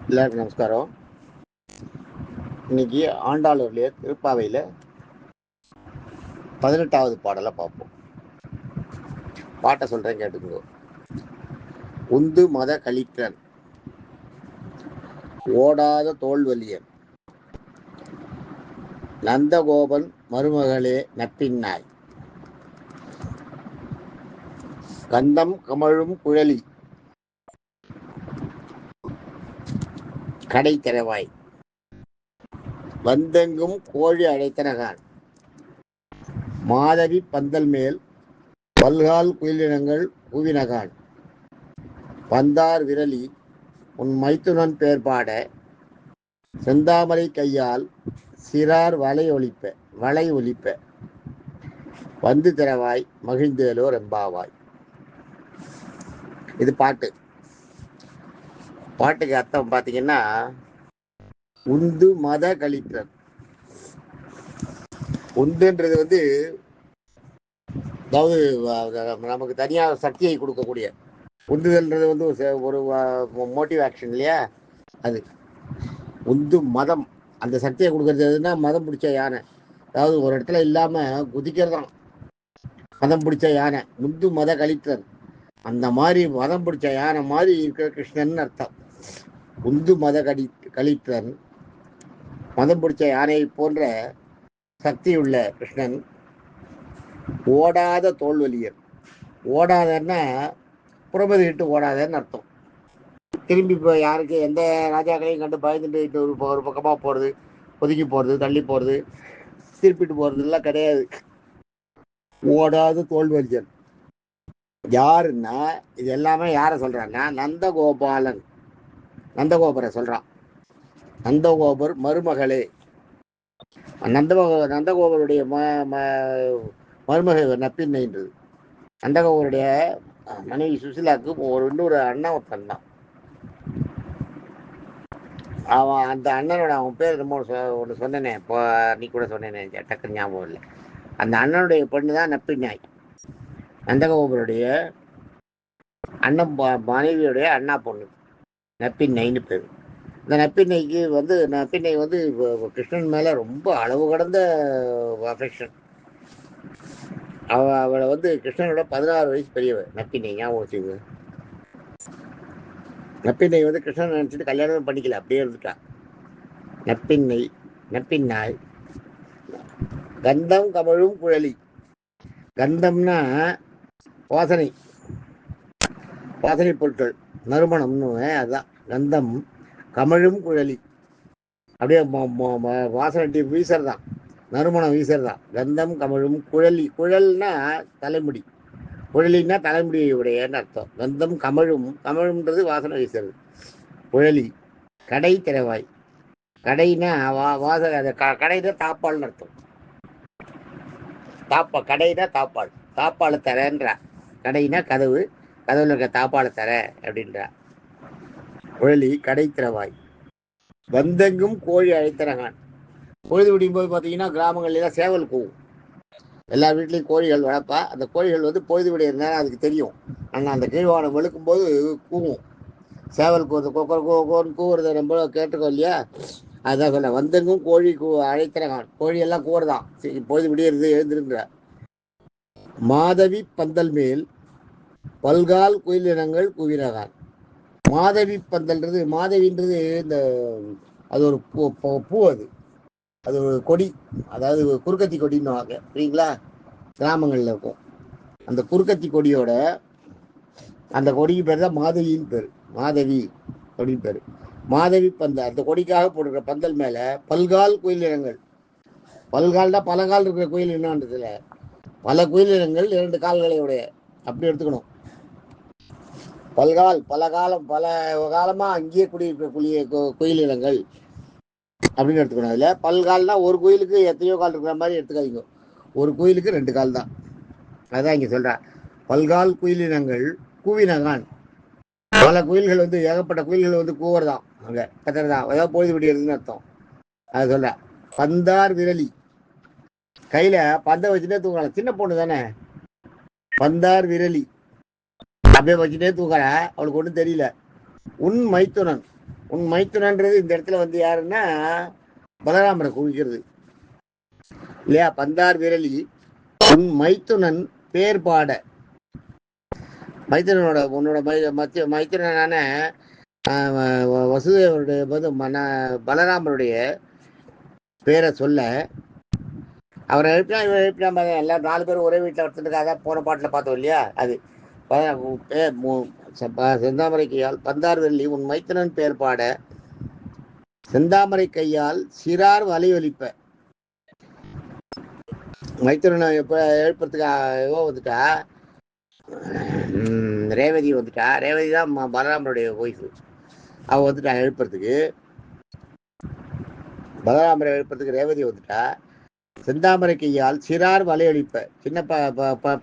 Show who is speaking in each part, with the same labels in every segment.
Speaker 1: எல்லாருக்கும் நமஸ்காரம். இன்னைக்கு ஆண்டாளூர்லேயே திருப்பாவையில் 18வது பாடலை பார்ப்போம். பாட்டை சொல்கிறேன், கேட்டுக்கோ. உந்து மத கலிற்றன் ஓடாத தோல்வலியன் நந்தகோபன் மருமகளே நப்பின்னாய் கந்தம் கமழும் குழலி கடை திறவாய் வந்தெங்கும் கோழி அழைத்தனகான் மாதவி பந்தல் மேல் பல்கால் குயிலினங்கள் கூவினகான் வந்தார் விரலி உன் மைத்துனன் பேர்பாட செந்தாமரை கையால் சிறார் வளை ஒலிப்ப வந்து திறவாய் மகிழ்ந்தேலோ ரெம்பாவாய். இது பாட்டுக்கு அர்த்தம் பார்த்தீங்கன்னா, உந்து மத கலிற்றன். உந்துன்றது அதாவது நமக்கு தனியாக சக்தியை கொடுக்கக்கூடிய, உந்துதல்ன்றது ஒரு மோட்டிவ் ஆக்ஷன் இல்லையா? அது உந்து மதம், அந்த சக்தியை கொடுக்கறது எதுன்னா மதம் பிடிச்ச யானை. அதாவது ஒரு இடத்துல இல்லாம குதிக்கிறதான் மதம் பிடிச்ச யானை. உந்து மத கலிற்றன், அந்த மாதிரி மதம் பிடிச்ச யானை மாதிரி இருக்கிற கிருஷ்ணன் அர்த்தம். உந்து மத கலிற்றன், மதம் பிடிச்ச யானை போன்ற சக்தி உள்ள கிருஷ்ணன். ஓடாத தோல்வலியர், ஓடாதன்னா புறமதிட்டு ஓடாதன்னு அர்த்தம். திரும்பி இப்போ யாருக்கு எந்த ராஜாக்களையும் கண்டு பயந்துட்டு ஒரு பக்கமாக போகிறது, ஒதுக்கி போகிறது, தள்ளி போகிறது, திருப்பிட்டு போகிறதுலாம் கிடையாது. ஓடாத தோல்வலியன் யாருன்னா, இது எல்லாமே யாரை சொல்கிறாங்கன்னா, நந்தகோபரை சொல்கிறான். நந்தகோபர் மருமகளே, நந்தகோபருடைய மருமகள் நப்பின்னைன்றது. நந்தகோபருடைய மனைவி சுசிலாவுக்கு இன்னொரு அண்ணன் ஒருத்தன் தான். அவன் அந்த அண்ணனோட, அவன் பேர் ரொம்ப ஒன்று சொன்னேனே, இப்போ நீ கூட சொன்னேனே, டக்குன்னு ஞாபகம் இல்லை. அந்த அண்ணனுடைய பொண்ணு தான் நப்பின்னாய். நந்தகோபருடைய அண்ணன் மனைவியுடைய அண்ணா பொண்ணு நப்பின்னைன்னு பேர். இந்த நப்பின்னை கிருஷ்ணன் மேலே ரொம்ப அளவு கடந்த அஃபெக்ஷன். அவளை கிருஷ்ணனோட 16 வயசு பெரியவ நப்பின்னை. ஞாபகம் வச்சுக்கு. நப்பின்னை கிருஷ்ணன் நினச்சிட்டு கல்யாணம் பண்ணிக்கல, அப்படியே இருந்துட்டா. நப்பின்னாய் கந்தம் கமழும் குழலி. கந்தம்னா வாசனை பொருட்கள், நறுமணம்னு, அதுதான் கந்தம். கமழும் குழலி, அப்படியே வாசனை வீசறதான், நறுமணம் வீசறதான். கந்தம் கமழும் குழலி, குழல்னா தலைமுடி, குழலின்னா தலைமுடியுடையன்னு அர்த்தம். கந்தம் கமழும்ன்றது வாசனை வீசுறது. குழலி கடை திறவாய், கடைனா வாசனை, அது கடைனா தாப்பாள்னு அர்த்தம். கடைனா தாப்பாளை தரேன்றா. கடைனா கதவு, கதவுல இருக்க தாப்பாளை தர அப்படின்றா. குழலி கடை திறவாய் வந்தெங்கும் கோழி அழைத்தனகான். பொழுது விடியும் போது பார்த்தீங்கன்னா கிராமங்கள்லாம் சேவல் கூவும். எல்லா வீட்லேயும் கோழிகள் வளர்ப்பா. அந்த கோழிகள் பொழுது விடிய நேரம் அதுக்கு தெரியும். ஆனால் அந்த கீழ்வானம் வெளுக்கும்போது கூவும். சேவல் கோன்னு கூவுறதை நம்ம கேட்டுக்கோ இல்லையா? அதுதான் சொல்ல, வந்தெங்கும் கோழி அழைத்தனகான். கோழியெல்லாம் கூவுறதான், பொழுது விடியறது, எழுந்திருந்த. மாதவி பந்தல் மேல் பல்கால் குயிலினங்கள் கூவினகான். மாதவி பந்தல்ன்றது, மாதவின்றது அது ஒரு பூ, அது ஒரு கொடி, அதாவது குறுக்கத்தி கொடின்னு வாங்க, சரிங்களா? கிராமங்களில் இருக்கும் அந்த குறுக்கத்தி கொடியோட, அந்த கொடிக்கு பேர் தான் மாதவின்னு பேர். மாதவி அப்படின்னு பேர். மாதவி பந்தல், அந்த கொடிக்காக போட்டுருக்க பந்தல் மேல பல்கால் குயிலினங்கள். பல்கால்னா பலகால் இருக்கிற குயில் என்னன்றதுல, பல குயிலினங்கள் 2 கால்களை உடைய, அப்படி எடுத்துக்கணும். பல்கால், பல காலமா அங்கேயே குடியிருக்கிற குயிலினங்கள் அப்படின்னு எடுத்துக்கணும். அதுல பல்கால்னா ஒரு குயிலுக்கு எத்தனையோ கால் இருக்கிற மாதிரி எடுத்துக்காதீங்க. ஒரு குயிலுக்கு 2 கால் தான். அதான் இங்க சொல்ற. பல்கால் குயிலினங்கள் கூவினகான். பல குயில்கள் ஏகப்பட்ட குயில்கள் கூவுறதான், அங்க கத்துறதான், ஏதாவது பொழுது விடியறதுன்னு அர்த்தம். அது சொல்ற. பந்தார் விரலி, கையில பந்தை வச்சுட்டே தூங்கலாம். சின்ன பொண்ணு தானே. பந்தார் விரலி அப்படியே வச்சுட்டே தூங்கற, அவளுக்கு ஒன்றும் தெரியல. உன் மைத்துனன், உன் மைத்துனன்றது இந்த இடத்துல வந்து யாருன்னா பலராமரை குறிக்கிறது இல்லையா? பந்தார் விரலி உன் மைத்துனன் பேர் பாட. மைத்துனனோட உன்னோட மைத்துனனான வசுதேவருடைய பலராமருடைய பேரை சொல்ல அவரை எழுப்பினா இவரை எழுப்பினா எல்லாம் 4 பேரும் ஒரே வீட்டில் ஒருத்தருக்காக போன பாட்டில் பார்த்தோம் இல்லையா? அது செந்தாமரை கையால் பந்தார் வெள்ளி உன் மைத்தனன் பேர் பாட செந்தாமரை கையால் சிறார் வலியொலிப்ப. மைத்தனனை எப்ப எழுப்புறதுக்காக வந்துட்டா ரேவதி வந்துட்டா. ரேவதி தான் பலராமருடைய ஒய்ஃபு. அவ வந்துட்டா எழுப்புறதுக்கு. பலராமரை எழுப்புறதுக்கு ரேவதி வந்துட்டா. செந்தாமரை கையால் சிறார் வலையொலிப்ப. சின்ன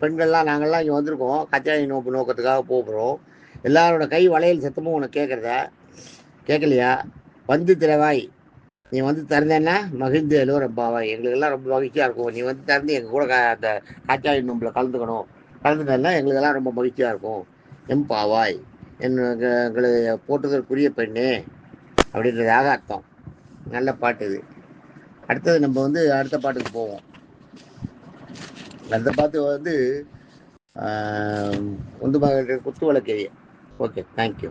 Speaker 1: பெண்கள்லாம் நாங்கள்லாம் இங்கே வந்திருக்கோம், கச்சாயி நோக்கத்துக்காக போகிறோம். எல்லாரோட கை வளையல் சத்தமும் உனக்கு கேட்குறதா? கேட்கலையா? வந்து திறவாய், நீ வந்து திறந்தேன்னா மகிழ்ந்து எல்லோரப்பாவாய், எங்களுக்கெல்லாம் ரொம்ப மகிழ்ச்சியாக இருக்கும். நீ வந்து திறந்து எங்கள் கூட அந்த காச்சாயி நோம்பில் கலந்துட்டேன்னா எங்களுக்கெல்லாம் ரொம்ப மகிழ்ச்சியாக இருக்கும். எம்பாவாய், எங்களை போட்டுதற்குரிய பெண்ணே அப்படின்றதாக அர்த்தம். நல்ல பாட்டு இது. அடுத்தது நம்ம வந்து அடுத்த பாட்டுக்கு போவோம். அடுத்த பாட்டு வந்து குத்து வழக்கே. Okay, thank you.